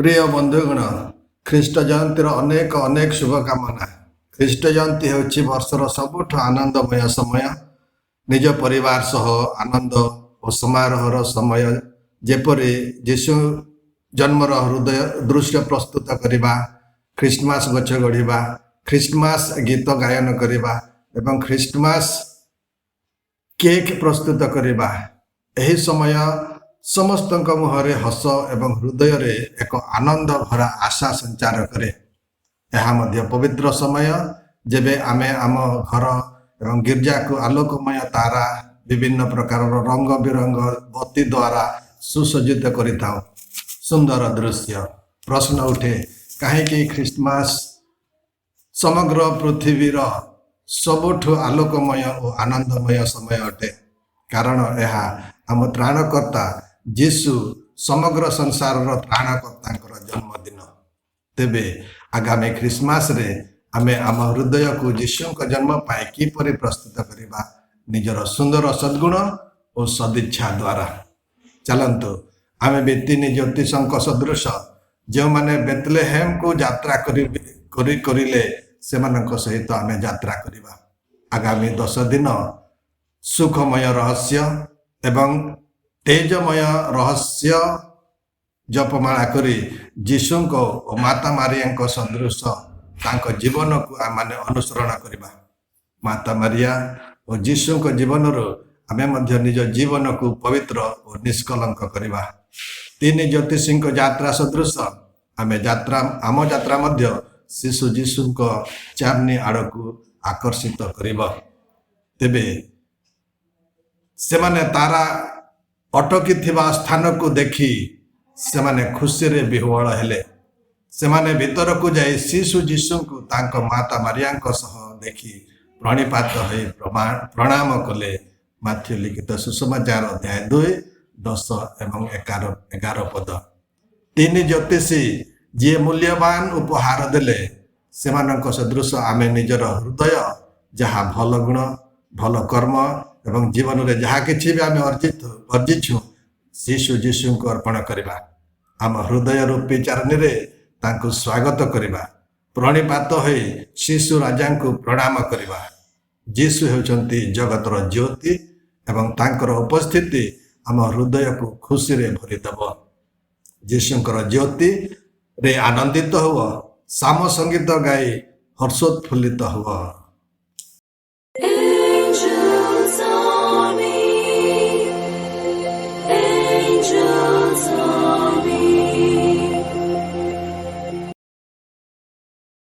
प्रिय बंधुगण ख्रीष्ट जयंती अनेक अनेक शुभकामना। ख्रीष्ट जयंती हूँ वर्षर सबुठ आनंदमय समय। निज परिवार सह आनंद और समारोहर समय जेपरी जीशु जन्मर हृदय दृश्य प्रस्तुत करवा, ख्रीଷ୍ଟମାସ गछ गढ़ा, ଖ୍ରୀଷ୍ଟମାସ गीत गायन करवा एवं ଖ୍ରୀଷ୍ଟମାସ केक प्रस्तुत करवा। यही समय समस्त मुहरे हस एवं हृदय रे एक आनंद भरा आशा संचार करे। यह मध्य पवित्र समय जेबे आमे आम घर एवं गिरजा को आलोकमय तारा विभिन्न प्रकार रंग बिरंग बत्ती द्वारा सुसज्जित करिता। सुंदर दृश्य। प्रश्न उठे कहीं ଖ୍ରୀଷ୍ଟମାସ समग्र पृथ्वीर सबुठु आलोकमय और आनंदमय समय अटे। कारण यह आम त्राणकर्ता जीशु समग्र संसार त्राणकर्ता जन्मदिन। तेबे आगामी ଖ୍ରୀଷ୍ଟମାସ रे आमे आम हृदय को जीशु जन्म पाए किपरि प्रस्तुत करवा निजर सुंदर सद्गुण और सदिच्छा द्वारा। चलतु आमे भी तीन ज्योतिषों सदृश जो माने बेतलेहेम को यात्रा करिले सेमानक सहित आमे यात्रा करिबा। आगामी 10 दिन सुखमय रहस्य एवं तेजमय रहस्य जपमाला करी जीशु को माता मारिया सदृश तांको जीवन को आमे अनुसरण करवा। माता मारिया और जीशु को जीवन आमे मध्य निज जीवन को पवित्र और निष्कलंक करवा। तीन ज्योतिषी यात्रा सदृश आमे आम यात्रा मध्य शिशु जीशु चारनी आड़ को आकर्षित करिबा। तेबे सेमाने तारा अटकी थिबा स्थान को देखी सेमाने खुशी रे विह्वल हेले। सेमाने भीतर को जाई शिशु जीशु को तांको माता मारिया सह देखी प्रणिपात होई प्रणाम कले। माथ्यू लिखित सुसमाचार अध्याय 2 10 एवं 11 पद। तीन ज्योतिषी जी मूल्यवान उपहार देले सेमानक सदृश आमे निजर हृदय जहाँ भल गुण भल कर्म एवं जीवन रे जहाँ किछि भी आमे अर्जिछु शिशु जीशु को अर्पण करवा। आम हृदय रूपी चारणी रे तांको स्वागत करवा। प्रणिपात होई शिशु राजा को प्रणाम करवा। जीशु हेउचंती जगतर ज्योति एवं तांकर उपस्थिति आम हृदय को खुशी रे भरिदेव। जीशुंकर ज्योति रे आनंदित हुआ, साम संगीत गाई हर्षोत्फुल्लित हुआ।